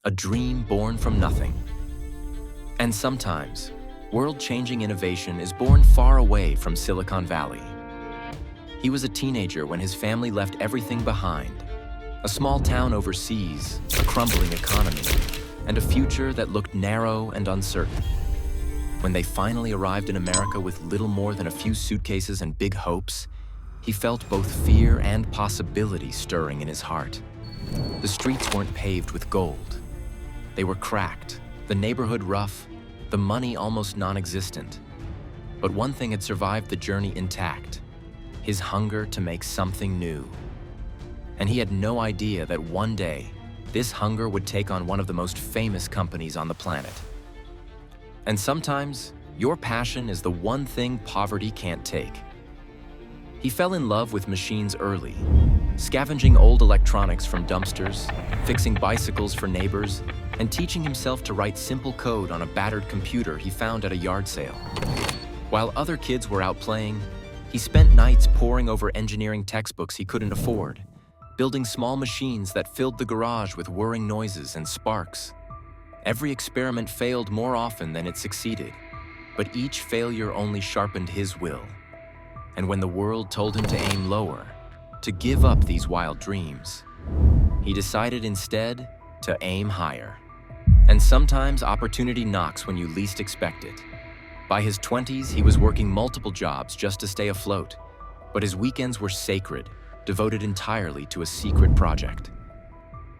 a dream born from nothing. And sometimes, world-changing innovation is born far away from Silicon Valley. He was a teenager when his family left everything behind. A small town overseas, a crumbling economy, and a future that looked narrow and uncertain. When they finally arrived in America with little more than a few suitcases and big hopes, he felt both fear and possibility stirring in his heart. The streets weren't paved with gold. They were cracked, the neighborhood rough, the money almost non-existent. But one thing had survived the journey intact: his hunger to make something new. And he had no idea that one day, this hunger would take on one of the most famous companies on the planet. And sometimes, your passion is the one thing poverty can't take. He fell in love with machines early, scavenging old electronics from dumpsters, fixing bicycles for neighbors, and teaching himself to write simple code on a battered computer he found at a yard sale. While other kids were out playing, he spent nights poring over engineering textbooks he couldn't afford, building small machines that filled the garage with whirring noises and sparks. Every experiment failed more often than it succeeded, but each failure only sharpened his will. And when the world told him to aim lower, to give up these wild dreams, he decided instead to aim higher. And sometimes opportunity knocks when you least expect it. By his 20s, he was working multiple jobs just to stay afloat, but his weekends were sacred, devoted entirely to a secret project.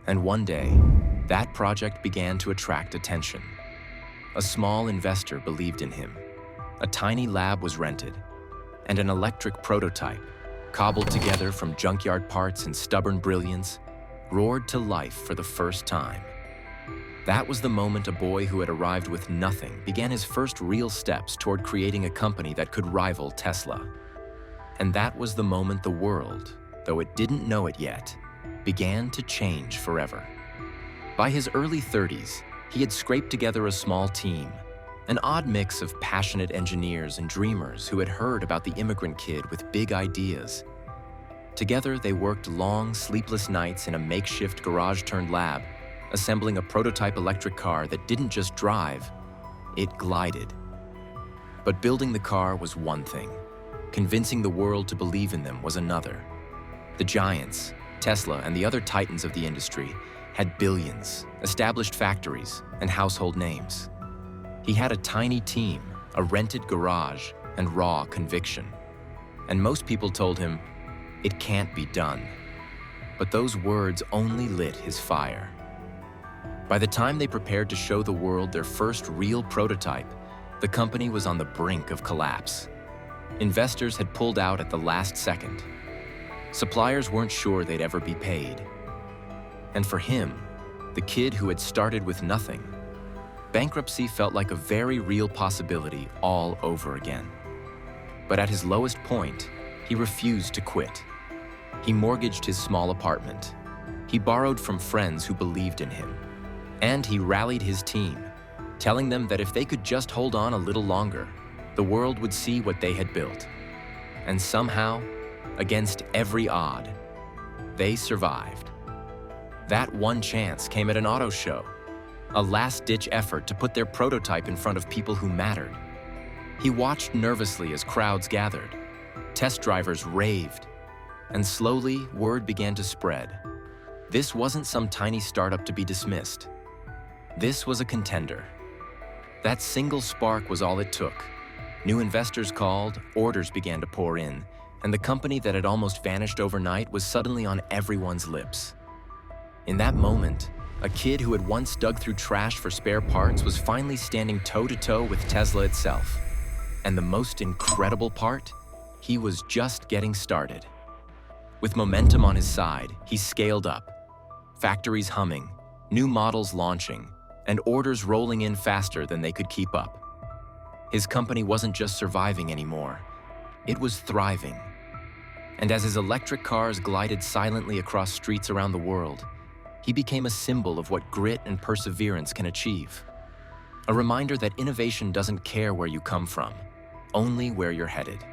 And one day, that project began to attract attention. A small investor believed in him. A tiny lab was rented, and an electric prototype, cobbled together from junkyard parts and stubborn brilliance, roared to life for the first time. That was the moment a boy who had arrived with nothing began his first real steps toward creating a company that could rival Tesla. And that was the moment the world, though it didn't know it yet, began to change forever. By his early 30s, he had scraped together a small team, an odd mix of passionate engineers and dreamers who had heard about the immigrant kid with big ideas. Together, they worked long, sleepless nights in a makeshift garage-turned-lab, assembling a prototype electric car that didn't just drive, it glided. But building the car was one thing. Convincing the world to believe in them was another. The giants, Tesla and the other titans of the industry, had billions, established factories, and household names. He had a tiny team, a rented garage, and raw conviction. And most people told him, "It can't be done." But those words only lit his fire. By the time they prepared to show the world their first real prototype, the company was on the brink of collapse. Investors had pulled out at the last second. Suppliers weren't sure they'd ever be paid. And for him, the kid who had started with nothing, bankruptcy felt like a very real possibility all over again. But at his lowest point, he refused to quit. He mortgaged his small apartment. He borrowed from friends who believed in him. And he rallied his team, telling them that if they could just hold on a little longer, the world would see what they had built. And somehow, against every odd, they survived. That one chance came at an auto show, a last-ditch effort to put their prototype in front of people who mattered. He watched nervously as crowds gathered. Test drivers raved, and slowly word began to spread. This wasn't some tiny startup to be dismissed. This was a contender. That single spark was all it took. New investors called, orders began to pour in, and the company that had almost vanished overnight was suddenly on everyone's lips. In that moment, a kid who had once dug through trash for spare parts was finally standing toe-to-toe with Tesla itself. And the most incredible part? He was just getting started. With momentum on his side, he scaled up. Factories humming, new models launching, and orders rolling in faster than they could keep up. His company wasn't just surviving anymore, it was thriving. And as his electric cars glided silently across streets around the world, he became a symbol of what grit and perseverance can achieve. A reminder that innovation doesn't care where you come from, only where you're headed.